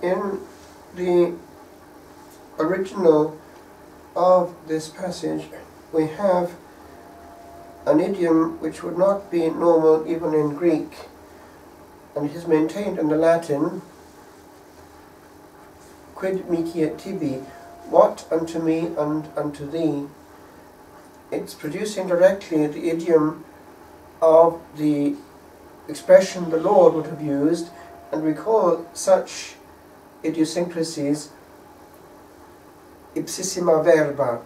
In the original of this passage, we have an idiom which would not be normal even in Greek, and it is maintained in the Latin, quid mihi et tibi, what unto me and unto thee. It's producing directly the idiom of the expression the Lord would have used, and we call such idiosyncrasies ipsissima verba.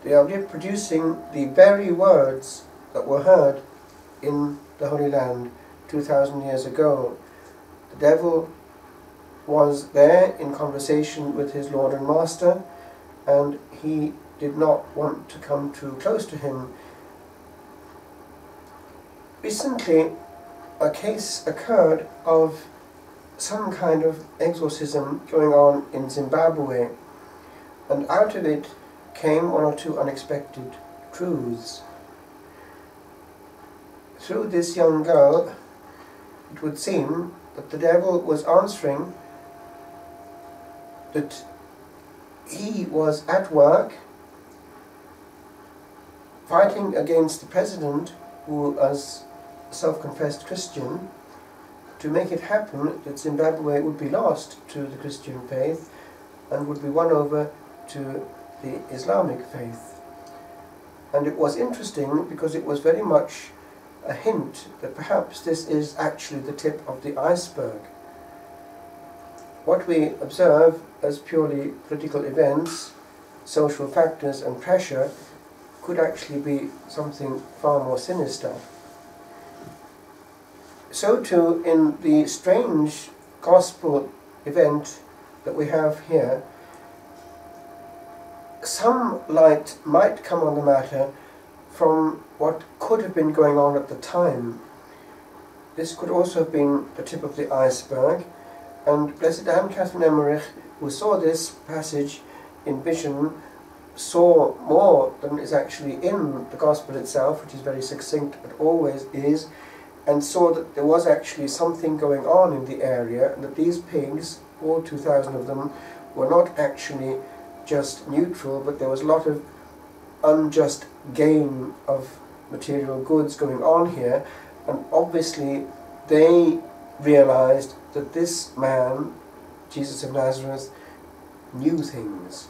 They are reproducing the very words that were heard in the Holy Land 2,000 years ago. The devil was there in conversation with his Lord and Master, and he did not want to come too close to him. Recently, a case occurred of some kind of exorcism going on in Zimbabwe, and out of it came one or two unexpected truths. Through this young girl, it would seem that the devil was answering that he was at work fighting against the president, who was a self-confessed Christian, to make it happen that Zimbabwe would be lost to the Christian faith and would be won over to the Islamic faith. And it was interesting because it was very much a hint that perhaps this is actually the tip of the iceberg. What we observe as purely political events, social factors and pressure could actually be something far more sinister. So too in the strange gospel event that we have here, some light might come on the matter from what could have been going on at the time. This could also have been the tip of the iceberg, and Blessed Anne Catherine Emmerich, who saw this passage in vision, saw more than is actually in the Gospel itself, which is very succinct but always is, and saw that there was actually something going on in the area, and that these pigs, all 2,000 of them, were not actually just neutral, but there was a lot of unjust gain of material goods going on here, and obviously they realized that this man, Jesus of Nazareth, knew things,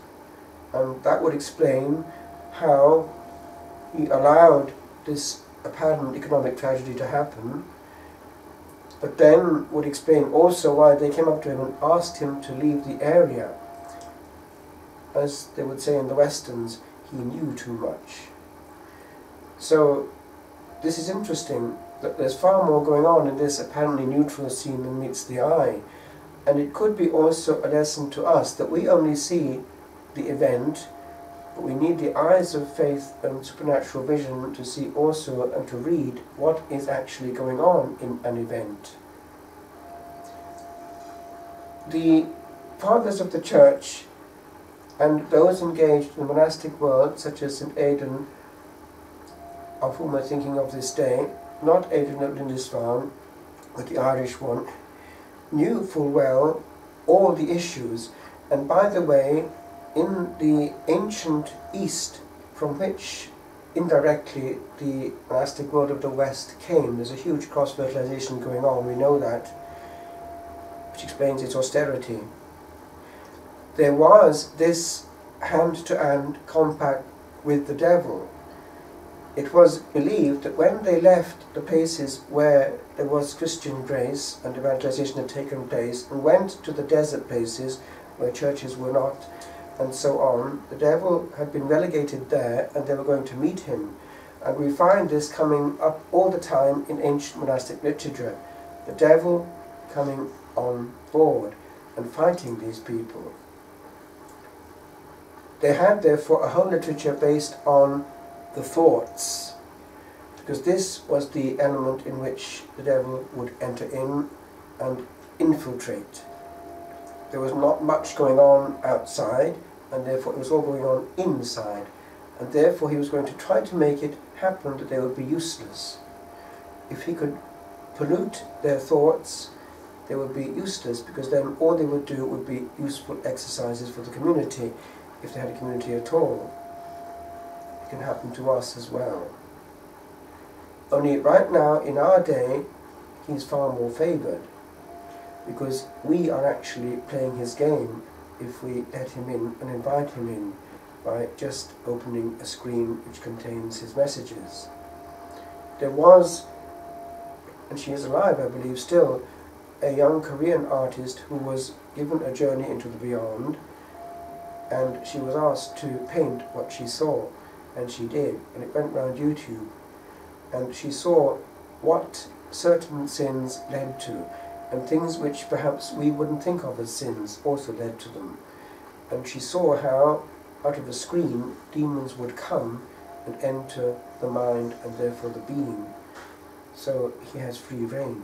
and that would explain how he allowed this apparent economic tragedy to happen, but then would explain also why they came up to him and asked him to leave the area. As they would say in the Westerns, he knew too much. So this is interesting, that there's far more going on in this apparently neutral scene than meets the eye. And it could be also a lesson to us that we only see the event, but we need the eyes of faith and supernatural vision to see also and to read what is actually going on in an event. The fathers of the Church and those engaged in the monastic world, such as St. Aidan, of whom we're thinking of this day, not Aidan of Lindisfarne, but the Irish one, knew full well all the issues. And by the way, in the ancient East, from which indirectly the monastic world of the West came, there's a huge cross-fertilization going on, we know that, which explains its austerity. There was this hand-to-hand compact with the devil. It was believed that when they left the places where there was Christian grace and evangelization had taken place and went to the desert places where churches were not, and so on, the devil had been relegated there and they were going to meet him. And we find this coming up all the time in ancient monastic literature. The devil coming on board and fighting these people. They had therefore a whole literature based on the thoughts, because this was the element in which the devil would enter in and infiltrate. There was not much going on outside, and therefore it was all going on inside, and therefore he was going to try to make it happen that they would be useless. If he could pollute their thoughts, they would be useless, because then all they would do would be useful exercises for the community, if they had a community at all. It can happen to us as well. Only right now, in our day, he's far more favoured, because we are actually playing his game if we let him in and invite him in by just opening a screen which contains his messages. There was, and she is alive I believe still, a young Korean artist who was given a journey into the beyond, and she was asked to paint what she saw, and she did, and it went round YouTube, and she saw what certain sins led to, and things which perhaps we wouldn't think of as sins also led to them. And she saw how out of a screen demons would come and enter the mind and therefore the being. So he has free reign.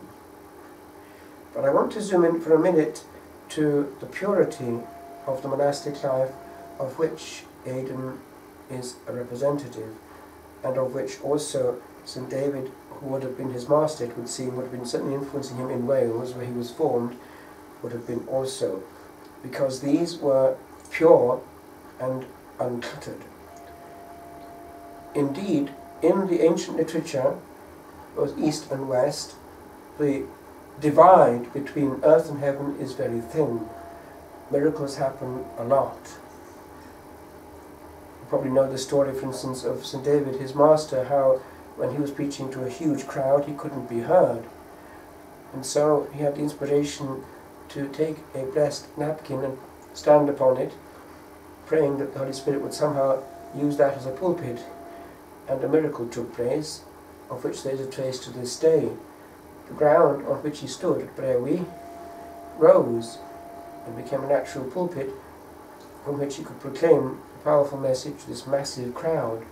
But I want to zoom in for a minute to the purity of the monastic life, of which Aidan is a representative, and of which also St. David, who would have been his master, it would seem, would have been certainly influencing him in Wales, where he was formed, would have been also, because these were pure and uncluttered. Indeed, in the ancient literature, both East and West, the divide between earth and heaven is very thin. Miracles happen a lot. You probably know the story, for instance, of St. David, his master, how when he was preaching to a huge crowd he couldn't be heard. And so he had the inspiration to take a blessed napkin and stand upon it, praying that the Holy Spirit would somehow use that as a pulpit. And a miracle took place, of which there is a trace to this day. The ground on which he stood at Brewi rose and became a natural pulpit from which he could proclaim a powerful message to this massive crowd.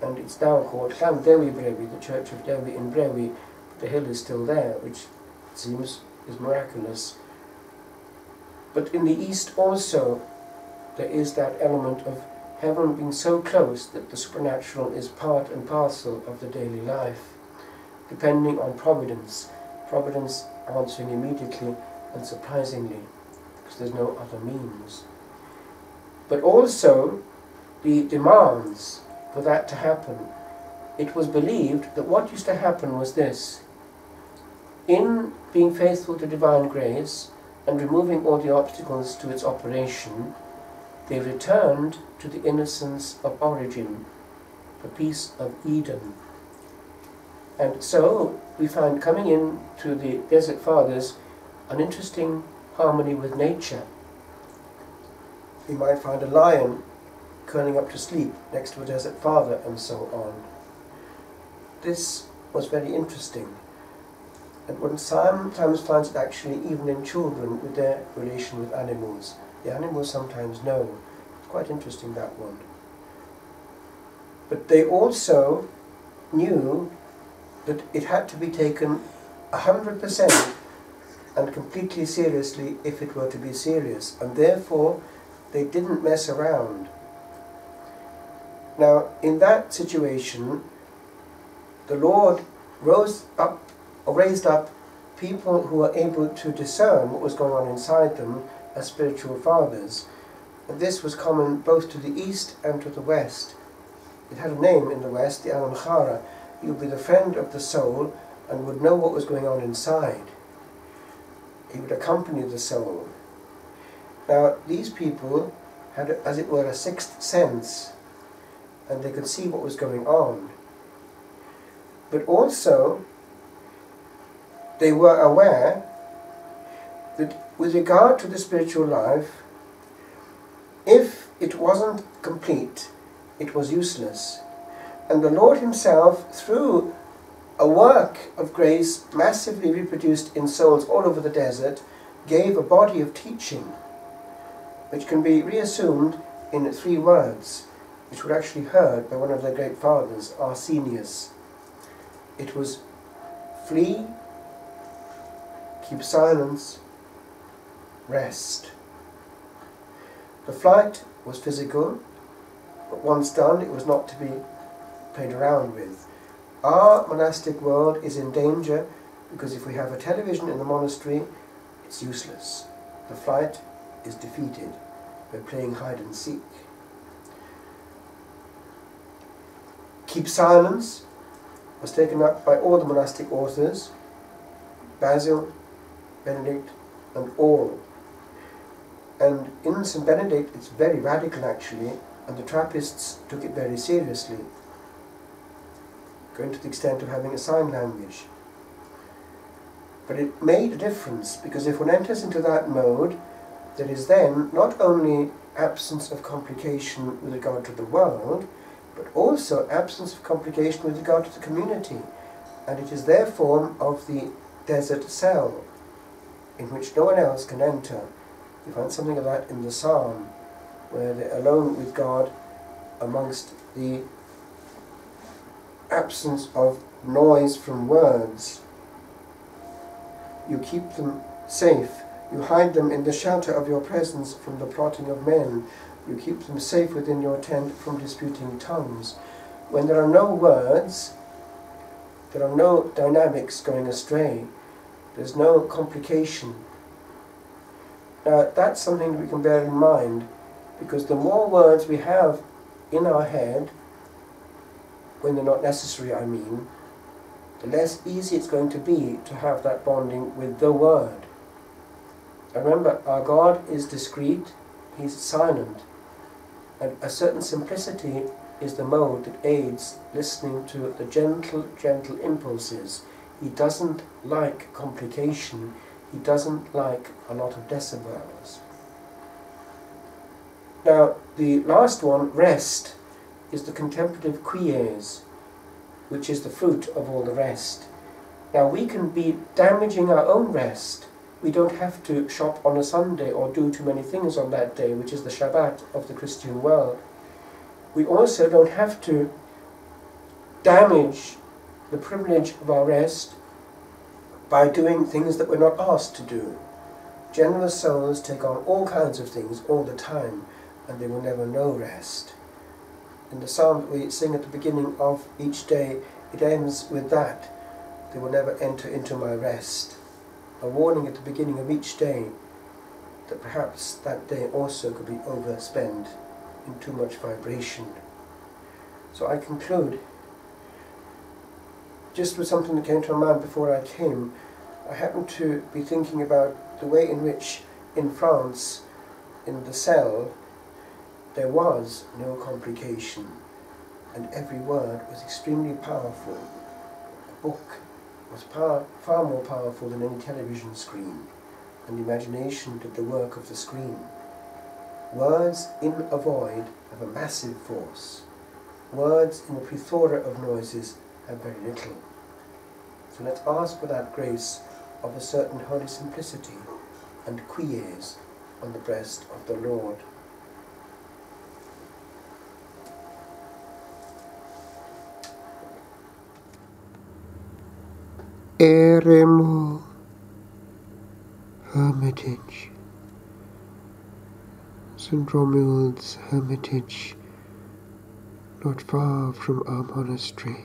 And it's now called Llan Dewi Brewi, the Church of Dewi in Brewi. The hill is still there, which it seems is miraculous. But in the East also there is that element of heaven being so close that the supernatural is part and parcel of the daily life, depending on providence. Providence answering immediately and surprisingly, because there's no other means. But also the demands for that to happen. It was believed that what used to happen was this: in being faithful to divine grace and removing all the obstacles to its operation, they returned to the innocence of origin, the peace of Eden. And so we find coming in to the Desert Fathers an interesting harmony with nature. We might find a lion curling up to sleep next to a Desert Father and so on. This was very interesting, and one sometimes finds it actually even in children with their relation with animals. The animals sometimes know. It's quite interesting, that one. But they also knew that it had to be taken 100% and completely seriously if it were to be serious, and therefore they didn't mess around. Now, in that situation, the Lord raised up people who were able to discern what was going on inside them as spiritual fathers. And this was common both to the East and to the West. It had a name in the West, the Alamchara. He would be the friend of the soul and would know what was going on inside. He would accompany the soul. Now, these people had, as it were, a sixth sense, and they could see what was going on. But also, they were aware that with regard to the spiritual life, if it wasn't complete, it was useless. And the Lord himself, through a work of grace massively reproduced in souls all over the desert, gave a body of teaching which can be reassumed in 3 words, which were actually heard by one of their great fathers, Arsenius. It was flee, keep silence, rest. The flight was physical, but once done it was not to be played around with. Our monastic world is in danger because if we have a television in the monastery, it's useless. The flight is defeated. We're playing hide and seek. Keep silence was taken up by all the monastic authors, Basil, Benedict, and all. And in St. Benedict, it's very radical actually, and the Trappists took it very seriously, going to the extent of having a sign language. But it made a difference, because if one enters into that mode, there is then not only absence of complication with regard to the world, but also absence of complication with regard to the community. And it is their form of the desert cell, in which no one else can enter. You find something of that in the psalm, where they're alone with God amongst the absence of noise from words. You keep them safe. You hide them in the shelter of your presence from the plotting of men. You keep them safe within your tent from disputing tongues. When there are no words, there are no dynamics going astray. There's no complication. Now, that's something that we can bear in mind, because the more words we have in our head, when they're not necessary, I mean, the less easy it's going to be to have that bonding with the Word. And remember, our God is discreet, He's silent, and a certain simplicity is the mode that aids listening to the gentle impulses. He doesn't like complication, He doesn't like a lot of decibels. Now, the last one, rest, is the contemplative quies, which is the fruit of all the rest. Now, we can be damaging our own rest. We don't have to shop on a Sunday or do too many things on that day, which is the Shabbat of the Christian world. We also don't have to damage the privilege of our rest by doing things that we're not asked to do. Generous souls take on all kinds of things all the time, and they will never know rest. In the psalm that we sing at the beginning of each day, it ends with that. They will never enter into my rest. A warning at the beginning of each day that perhaps that day also could be overspent in too much vibration. So I conclude just with something that came to my mind before I came. I happened to be thinking about the way in which in France, in the cell, there was no complication, and every word was extremely powerful. A book was far more powerful than any television screen, and the imagination did the work of the screen. Words in a void have a massive force. Words in the plethora of noises have very little. So let's ask for that grace of a certain holy simplicity and quies on the breast of the Lord. Eremo Hermitage, St. Romuald's Hermitage, not far from our monastery.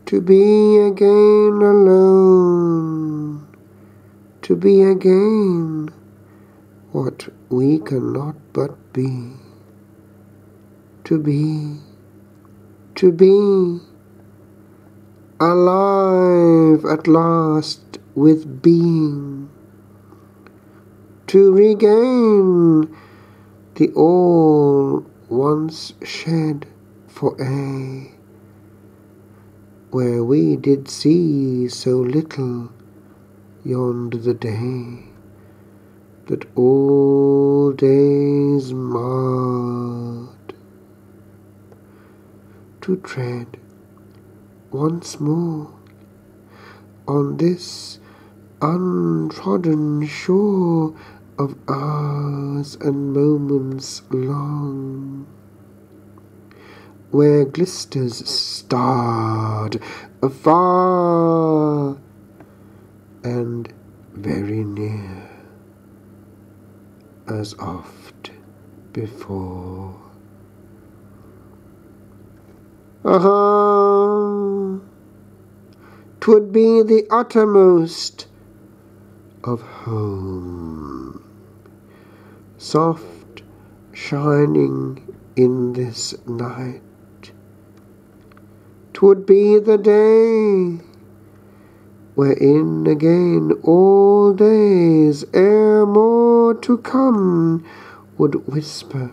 To be again alone, to be again what we cannot but be, to be alive at last with being, to regain the all once shed for aye, where we did see so little yond the day, that all days marred, to tread once more on this untrodden shore of hours and moments long, where glisters starred afar and very near, as oft before. Aha! 'twould be the uttermost of home, soft shining in this night. 'Twould be the day wherein again all days ere more to come would whisper,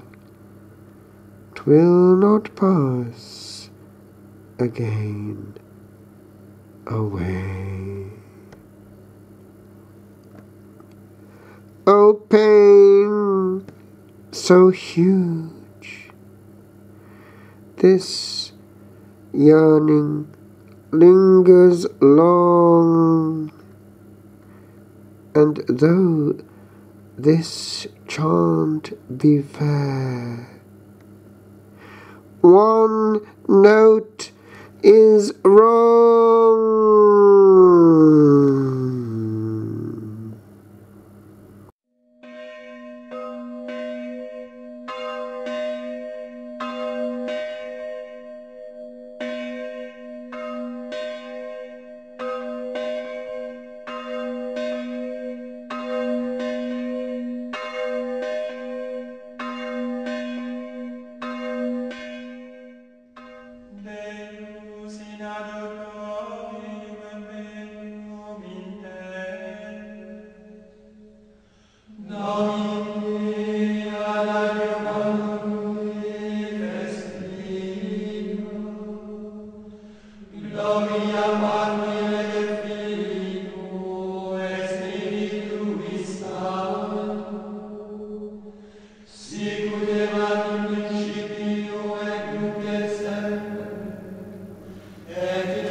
'twill not pass again away. O pain so huge, this yearning lingers long, and though this chant be fair, one note is wrong. Et